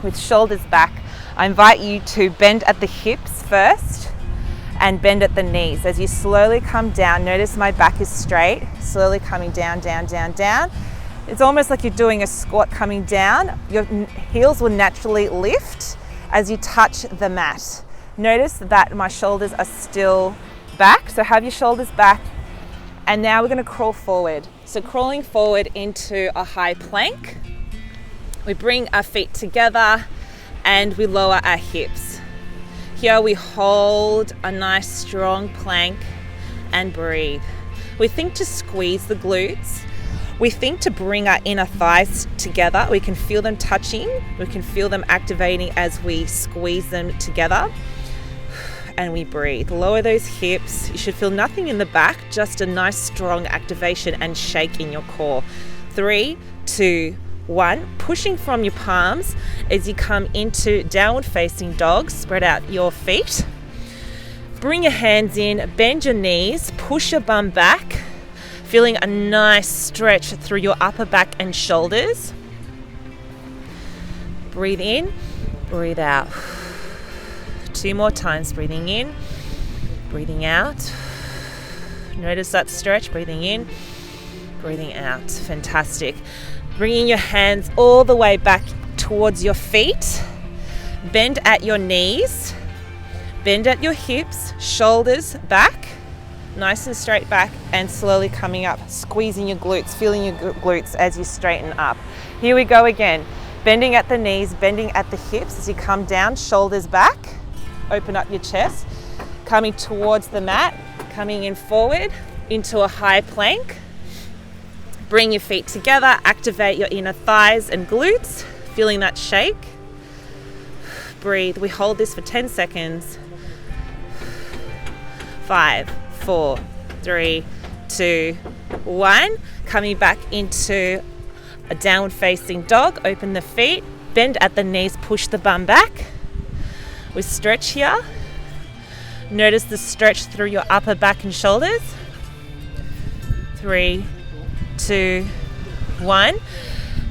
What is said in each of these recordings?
with shoulders back, I invite you to bend at the hips first and bend at the knees. As you slowly come down, notice my back is straight, slowly coming down, down, down, down. It's almost like you're doing a squat coming down. Your heels will naturally lift as you touch the mat. Notice that my shoulders are still back, so have your shoulders back. And now we're going to crawl forward. So crawling forward into a high plank. We bring our feet together and we lower our hips. Here we hold a nice strong plank and breathe. We think to squeeze the glutes. We think to bring our inner thighs together. We can feel them touching. We can feel them activating as we squeeze them together. And we breathe. Lower those hips. You should feel nothing in the back, just a nice strong activation and shake in your core. 3, 2, 1. Pushing from your palms as you come into downward facing dog. Spread out your feet. Bring your hands in, bend your knees, push your bum back, feeling a nice stretch through your upper back and shoulders. Breathe in, breathe out. 2 more times, breathing in, breathing out. Notice that stretch, breathing in, breathing out. Fantastic. Bringing your hands all the way back towards your feet. Bend at your knees, bend at your hips, shoulders back, nice and straight back, and slowly coming up, squeezing your glutes, feeling your glutes as you straighten up. Here we go again. Bending at the knees, bending at the hips as you come down, shoulders back. Open up your chest, coming towards the mat, coming in forward into a high plank. Bring your feet together, activate your inner thighs and glutes, feeling that shake. Breathe. We hold this for 10 seconds. 5, 4, 3, 2, 1. Coming back into a downward facing dog. Open the feet, bend at the knees, push the bum back. We stretch here. Notice the stretch through your upper back and shoulders. 3, 2, 1.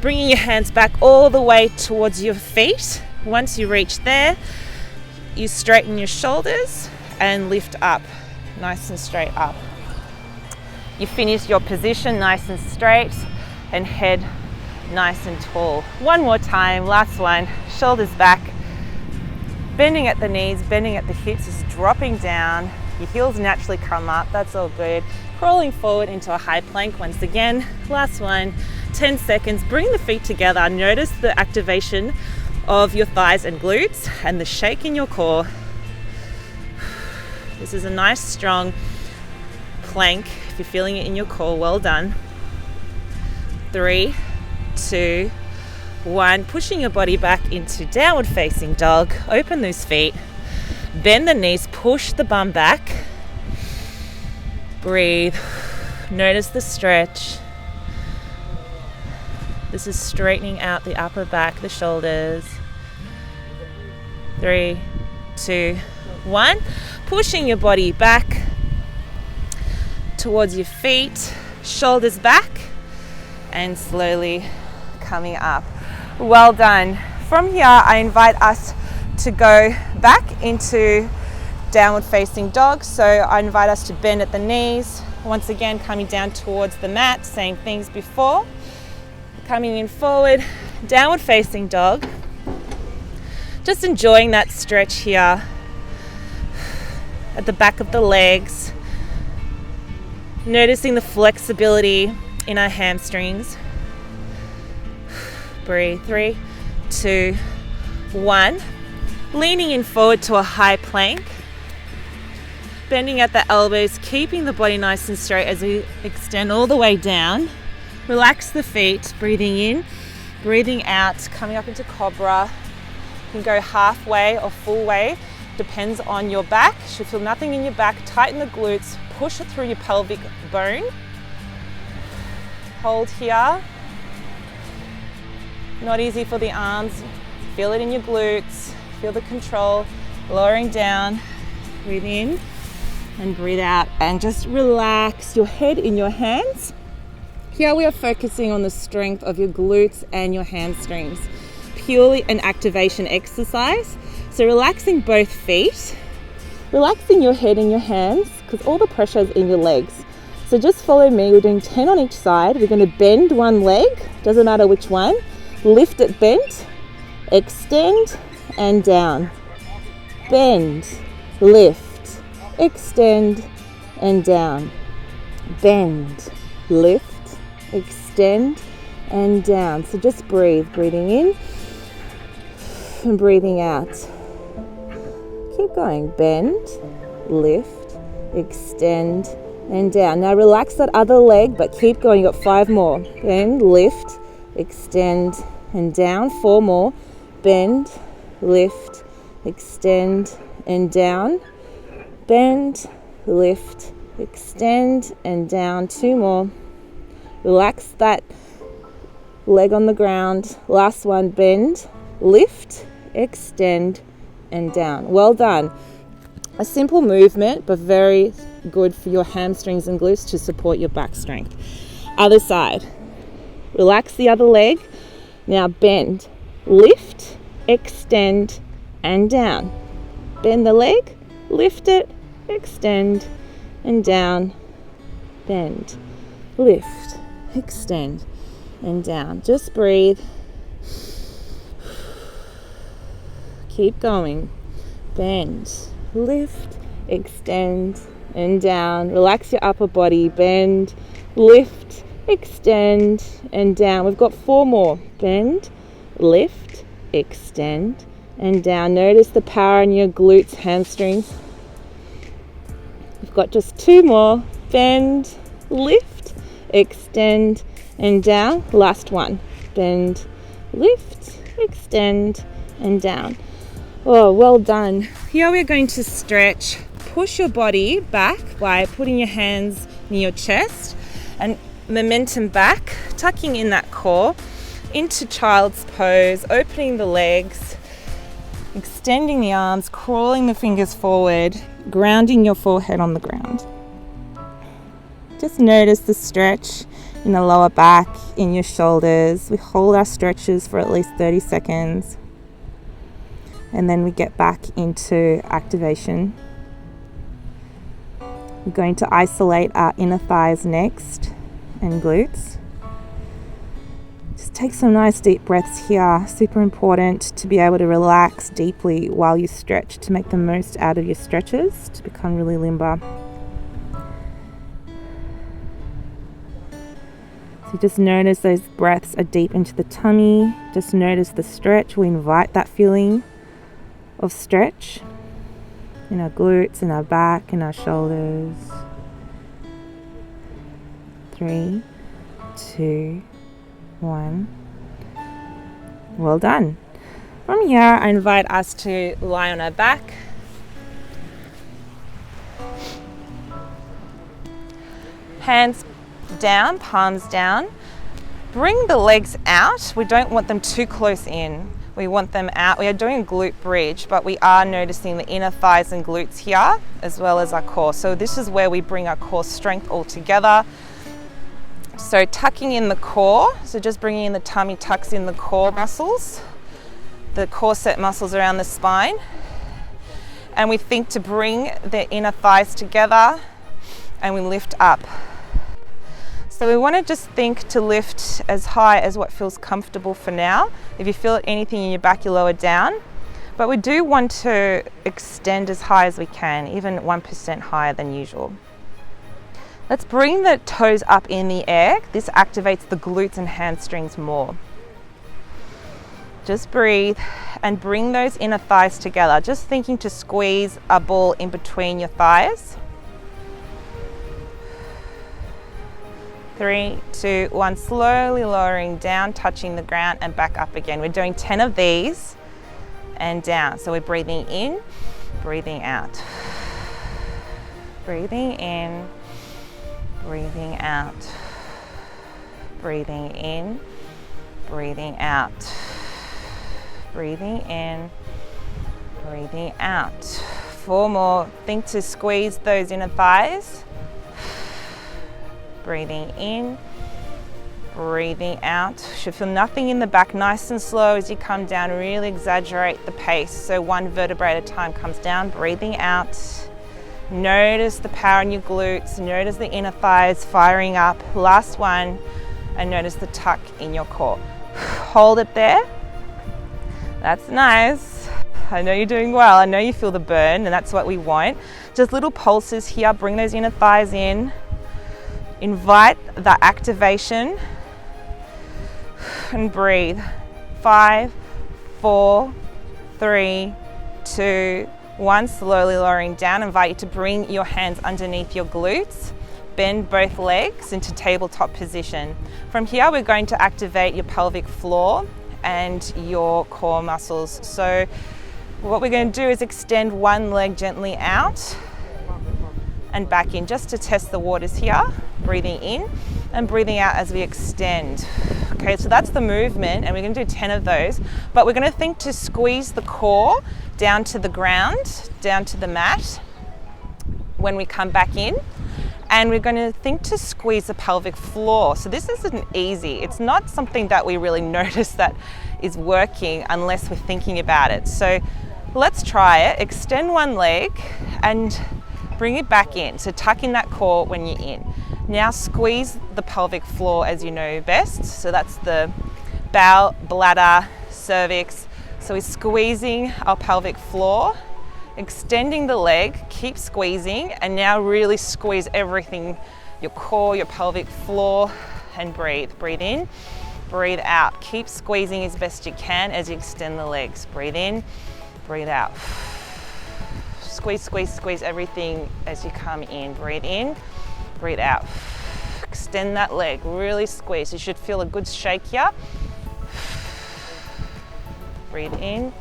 Bringing your hands back all the way towards your feet. Once you reach there, you straighten your shoulders and lift up, nice and straight up. You finish your position nice and straight and head nice and tall. One more time, last one. Shoulders back. Bending at the knees, bending at the hips, just dropping down. Your heels naturally come up, that's all good. Crawling forward into a high plank once again. Last one, 10 seconds. Bring the feet together. Notice the activation of your thighs and glutes and the shake in your core. This is a nice strong plank. If you're feeling it in your core, well done. 3, 2, 1. Pushing your body back into downward facing dog. Open those feet. Bend the knees, push the bum back. Breathe. Notice the stretch. This is straightening out the upper back, the shoulders. 3, 2, 1. Pushing your body back towards your feet, shoulders back, and slowly coming up. Well done. From here, I invite us to go back into downward facing dog. So I invite us to bend at the knees. Once again, coming down towards the mat, same things before. Coming in forward, downward facing dog. Just enjoying that stretch here at the back of the legs. Noticing the flexibility in our hamstrings. Breathe. 3, 2, 1. Leaning in forward to a high plank. Bending at the elbows, keeping the body nice and straight as we extend all the way down. Relax the feet, breathing in, breathing out, coming up into Cobra. You can go halfway or full way, depends on your back. You should feel nothing in your back. Tighten the glutes, push it through your pelvic bone. Hold here. Not easy for the arms. Feel it in your glutes. Feel the control. Lowering down. Breathe in and breathe out. And just relax your head in your hands. Here we are focusing on the strength of your glutes and your hamstrings. purely an activation exercise. So relaxing both feet, relaxing your head and your hands, because all the pressure is in your legs. So just follow me. We're doing 10 on each side. We're going to bend one leg, doesn't matter which one. Lift it bent, extend and down. Bend, lift, extend and down. Bend, lift, extend and down. So just breathe, breathing in and breathing out. Keep going. Bend, lift, extend and down. Now relax that other leg, but keep going. You got 5 more. Bend, lift, extend and down. 4 more. Bend, lift, extend and down. Bend, lift, extend and down. 2 more. Relax that leg on the ground. Last one. Bend, lift, extend and down. Well done. A simple movement, but very good for your hamstrings and glutes to support your back strength. Other side. Relax the other leg. Now bend, lift, extend and down. Bend the leg, lift it, extend and down. Bend, lift, extend and down. Just breathe. Keep going. Bend, lift, extend and down. Relax your upper body. Bend, lift, extend and down. We've got 4 more. Bend, lift, extend and down. Notice the power in your glutes, hamstrings. We've got just 2 more. Bend, lift, extend and down. Last one. Bend, lift, extend and down. Oh, well done. Here we're going to stretch. Push your body back by putting your hands near your chest and momentum back, tucking in that core into child's pose, opening the legs, extending the arms, crawling the fingers forward, grounding your forehead on the ground. Just notice the stretch in the lower back, in your shoulders. We hold our stretches for at least 30 seconds. And then we get back into activation. We're going to isolate our inner thighs next and glutes. Just take some nice deep breaths here. Super important to be able to relax deeply while you stretch, to make the most out of your stretches, to become really limber. So just notice those breaths are deep into the tummy. Just notice the stretch. We invite that feeling of stretch in our glutes, in our back, in our shoulders. 3, 2, 1. Well done. From here, I invite us to lie on our back. Hands down, palms down. Bring the legs out. We don't want them too close in. We want them out. We are doing a glute bridge, but we are noticing the inner thighs and glutes here, as well as our core. So this is where we bring our core strength all together. So tucking in the core, so just bringing in the tummy, tucks in the core muscles, the corset muscles around the spine. And we think to bring the inner thighs together and we lift up. So we want to just think to lift as high as what feels comfortable for now. If you feel anything in your back, you lower down. But we do want to extend as high as we can, even 1% higher than usual. Let's bring the toes up in the air. This activates the glutes and hamstrings more. Just breathe and bring those inner thighs together. Just thinking to squeeze a ball in between your thighs. 3, 2, 1, slowly lowering down, touching the ground and back up again. We're doing 10 of these and down. So we're breathing in, breathing out. Breathing in, breathing out. Breathing in, breathing out. Breathing in, breathing out. 4 more. Think to squeeze those inner thighs. Breathing in, Breathing out. Should feel nothing in the back. Nice and slow as you come down. Really exaggerate the pace. So one vertebrae at a time comes down. Breathing out. Notice the power in your glutes. Notice the inner thighs firing up. Last one. And notice the tuck in your core. Hold it there. That's nice. I know you're doing well. I know you feel the burn, and that's what we want. Just little pulses here. Bring those inner thighs in. Invite the activation. And breathe. 5, 4, 3, 2, 1. Slowly lowering down. Invite you to bring your hands underneath your glutes. Bend both legs into tabletop position. From here, we're going to activate your pelvic floor and your core muscles. So what we're going to do is extend one leg gently out and back in, just to test the waters here. Breathing in and breathing out as we extend. Okay, so that's the movement, and we're going to do 10 of those, but we're going to think to squeeze the core down to the ground, down to the mat when we come back in. And we're going to think to squeeze the pelvic floor. So this isn't easy. It's not something that we really notice that is working unless we're thinking about it. So let's try it. Extend one leg and bring it back in. So tuck in that core when you're in. Now squeeze the pelvic floor as you know best. So that's the bowel, bladder, cervix. So we're squeezing our pelvic floor, extending the leg, keep squeezing, and now really squeeze everything, your core, your pelvic floor, and breathe. Breathe in, breathe out. Keep squeezing as best you can as you extend the legs. Breathe in, breathe out. Squeeze, squeeze, squeeze everything as you come in. Breathe in, breathe out. Extend that leg, really squeeze. You should feel a good shake here. Breathe in,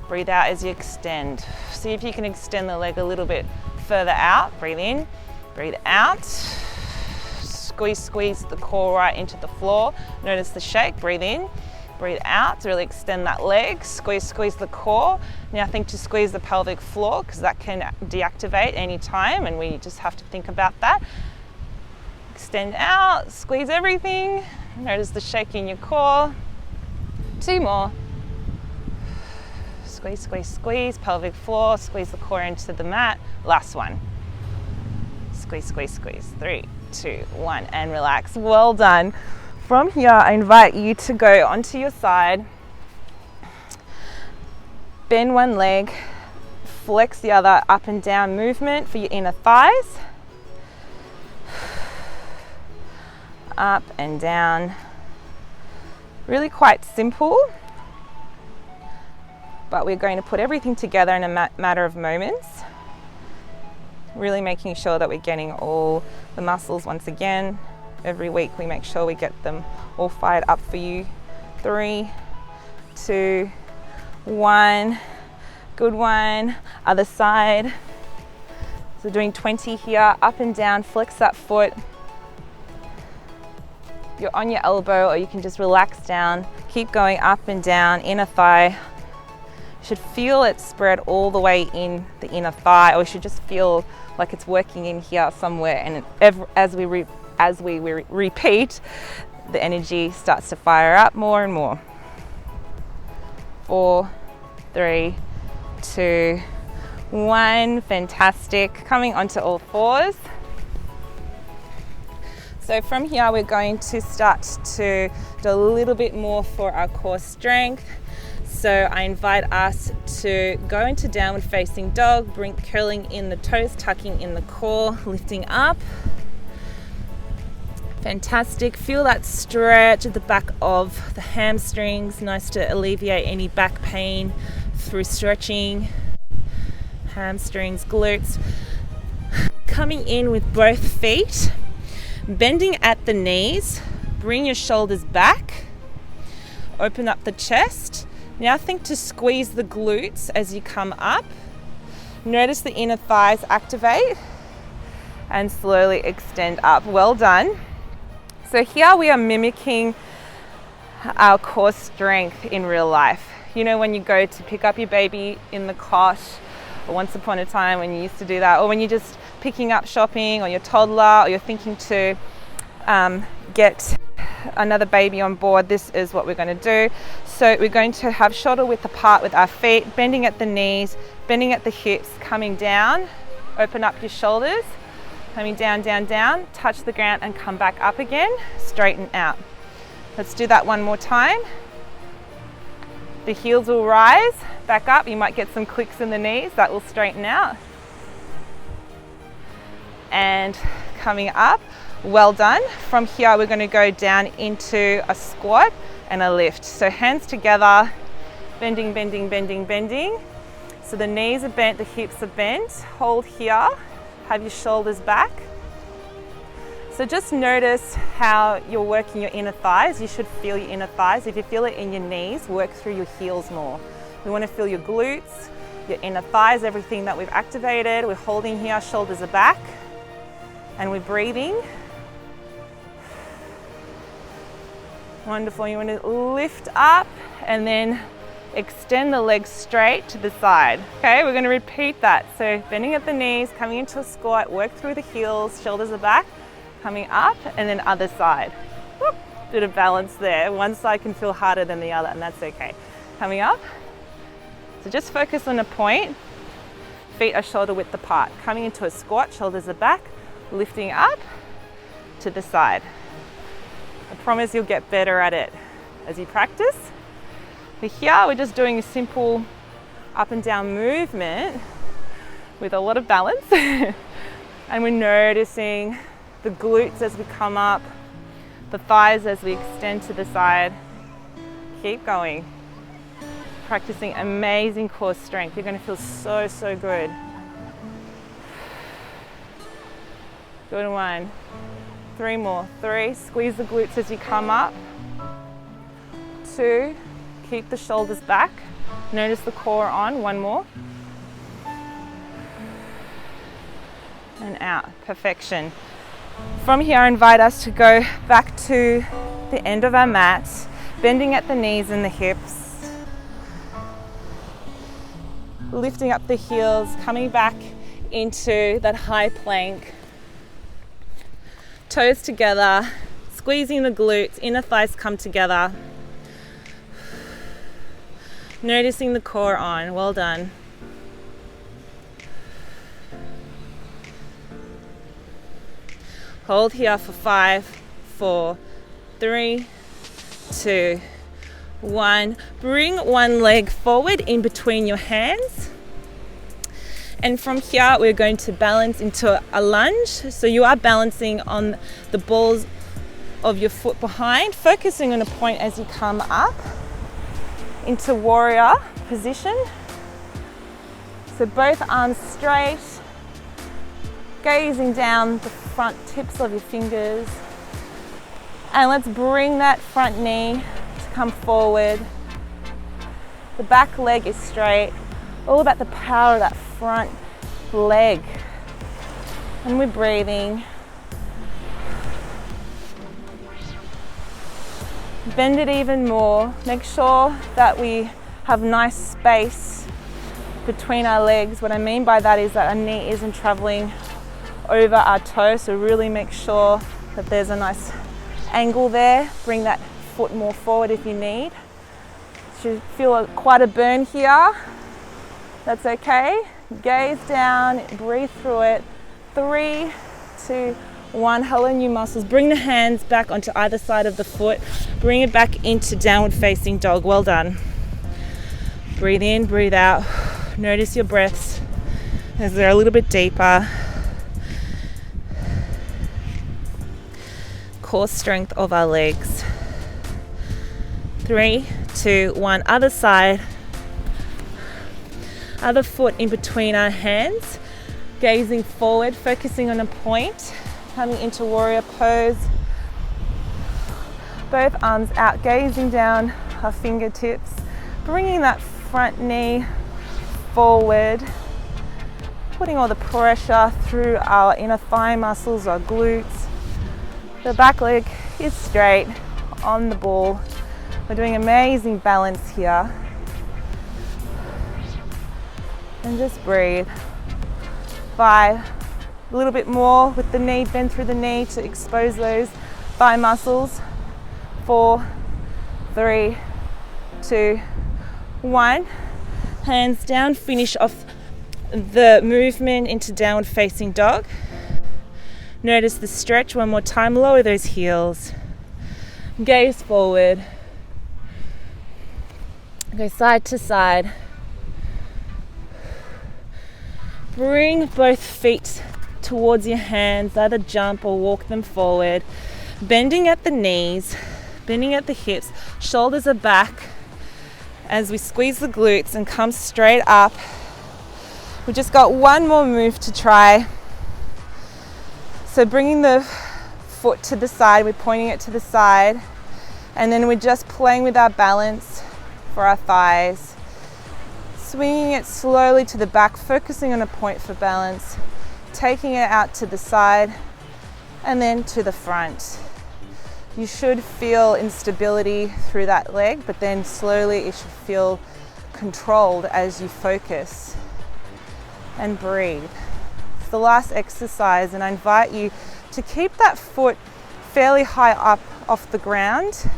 breathe out as you extend. See if you can extend the leg a little bit further out. Breathe in, breathe out. Squeeze, squeeze the core right into the floor. Notice the shake. Breathe in, breathe out. Really extend that leg. Squeeze, squeeze the core. Now think to squeeze the pelvic floor, because that can deactivate any time, and we just have to think about that. Extend out, squeeze everything. Notice the shake in your core. 2 more. Squeeze, squeeze, squeeze, pelvic floor, squeeze the core into the mat. Last one. Squeeze, squeeze, squeeze. 3, 2, 1, and relax. Well done. From here, I invite you to go onto your side. Bend one leg, flex the other, up and down movement for your inner thighs. Up and down. Really quite simple. But we're going to put everything together in a matter of moments. Really making sure that we're getting all the muscles once again. Every week we make sure we get them all fired up for you. 3, 2, 1. Good one. Other side. So doing 20 here, up and down, flex that foot. You're on your elbow, or you can just relax down. Keep going up and down, inner thigh. Should feel it spread all the way in the inner thigh, or you should just feel like it's working in here somewhere, and as we repeat, the energy starts to fire up more and more. 4, 3, 2, 1. Fantastic. Coming onto all fours. So from here we're going to start to do a little bit more for our core strength. So I invite us to go into downward facing dog, curling in the toes, tucking in the core, lifting up. Fantastic. Feel that stretch at the back of the hamstrings. Nice to alleviate any back pain through stretching. Hamstrings, glutes. Coming in with both feet, bending at the knees, bring your shoulders back, open up the chest. Now think to squeeze the glutes as you come up. Notice the inner thighs activate and slowly extend up. Well done. So here we are mimicking our core strength in real life. You know, when you go to pick up your baby in the cot, or once upon a time when you used to do that, or when you're just picking up shopping, or your toddler, or you're thinking to get another baby on board, this is what we're going to do. So we're going to have shoulder width apart with our feet, bending at the knees, bending at the hips, coming down, open up your shoulders, coming down, down, down, touch the ground and come back up again, straighten out. Let's do that one more time. The heels will rise, back up. You might get some clicks in the knees, that will straighten out. And coming up, well done. From here, we're going to go down into a squat and a lift. So hands together, bending, bending, bending, bending. So the knees are bent, the hips are bent. Hold here, have your shoulders back. So just notice how you're working your inner thighs. You should feel your inner thighs. If you feel it in your knees, work through your heels more. We want to feel your glutes, your inner thighs, everything that we've activated. We're holding here, shoulders are back, and we're breathing. Wonderful. You want to lift up and then extend the legs straight to the side. Okay, we're going to repeat that. So bending at the knees, coming into a squat, work through the heels, shoulders are back, coming up, and then other side. Whoop, bit of balance there. One side can feel harder than the other, and that's okay. Coming up. So just focus on a point. Feet are shoulder width apart. Coming into a squat, shoulders are back, lifting up to the side. I promise you'll get better at it as you practice. But here we're just doing a simple up and down movement with a lot of balance. And we're noticing the glutes as we come up, the thighs as we extend to the side. Keep going. Practicing amazing core strength. You're going to feel so, so good. Good one. 3 more. 3, squeeze the glutes as you come up. 2, keep the shoulders back. Notice the core on. 1 more. And out. Perfection. From here, I invite us to go back to the end of our mat, bending at the knees and the hips, lifting up the heels, coming back into that high plank, toes together, squeezing the glutes, inner thighs come together, noticing the core on. Well done. Hold here for 5, 4, 3, 2, 1. Bring one leg forward in between your hands. And from here, we're going to balance into a lunge. So you are balancing on the balls of your foot behind, focusing on a point as you come up into warrior position. So both arms straight, gazing down the front tips of your fingers. And let's bring that front knee to come forward. The back leg is straight. All about the power of that front leg. And we're breathing. Bend it even more. Make sure that we have nice space between our legs. What I mean by that is that our knee isn't traveling over our toe, so really make sure that there's a nice angle there. Bring that foot more forward if you need. Should feel quite a burn here. That's okay. Gaze down, breathe through it. 3, 2, 1. Hello, new muscles. Bring the hands back onto either side of the foot. Bring it back into downward facing dog. Well done. Breathe in, breathe out. Notice your breaths as they're a little bit deeper. Core strength of our legs. 3, 2, 1. Other side. Other foot in between our hands. Gazing forward, focusing on a point. Coming into warrior pose. Both arms out, gazing down our fingertips. Bringing that front knee forward. Putting all the pressure through our inner thigh muscles, our glutes. The back leg is straight on the ball. We're doing amazing balance here. And just breathe. 5, a little bit more with the knee, bend through the knee to expose those thigh muscles. 4, 3, 2, 1. Hands down, finish off the movement into downward facing dog. Notice the stretch one more time, lower those heels. Gaze forward. Go side to side. Bring both feet towards your hands, either jump or walk them forward. Bending at the knees, bending at the hips, shoulders are back as we squeeze the glutes and come straight up. We've just got one more move to try. So bringing the foot to the side, we're pointing it to the side, and then we're just playing with our balance for our thighs. Swinging it slowly to the back, focusing on a point for balance, taking it out to the side and then to the front. You should feel instability through that leg, but then slowly it should feel controlled as you focus. And breathe. It's the last exercise, and I invite you to keep that foot fairly high up off the ground,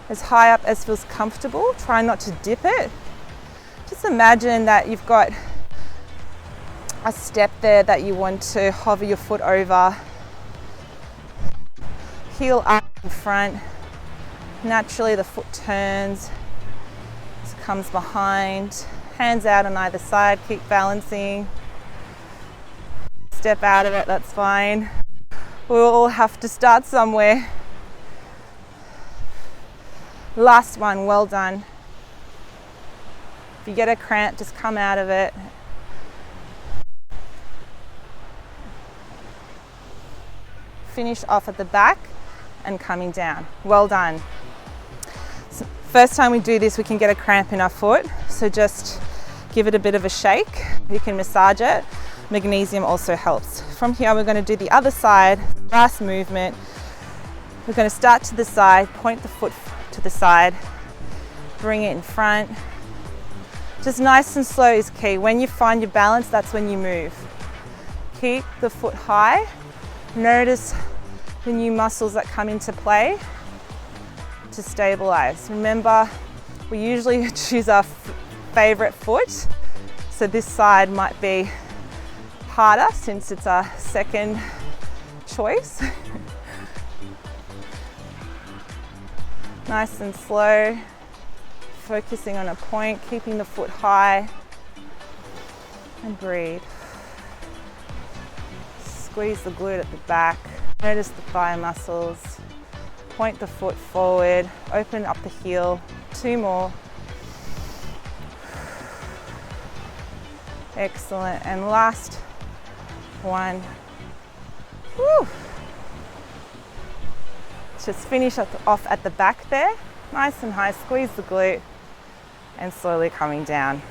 as high up as feels comfortable. Try not to dip it. Just imagine that you've got a step there that you want to hover your foot over. Heel up in front. Naturally the foot turns, comes behind. Hands out on either side, keep balancing. Step out of it, that's fine. We'll all have to start somewhere. Last one, well done. If you get a cramp, just come out of it. Finish off at the back and coming down. Well done. So first time we do this, we can get a cramp in our foot, so just give it a bit of a shake. You can massage it. Magnesium also helps. From here, we're going to do the other side. Last movement. We're going to start to the side, point the foot to the side, bring it in front. Just nice and slow is key. When you find your balance, that's when you move. Keep the foot high. Notice the new muscles that come into play to stabilize. Remember, we usually choose our favorite foot, so this side might be harder since it's our second choice. Nice and slow, focusing on a point, keeping the foot high, and breathe. Squeeze the glute at the back, notice the thigh muscles, point the foot forward, open up the heel, 2 more. Excellent, and last one. Woo. Just finish off at the back there, nice and high, squeeze the glute, and slowly coming down.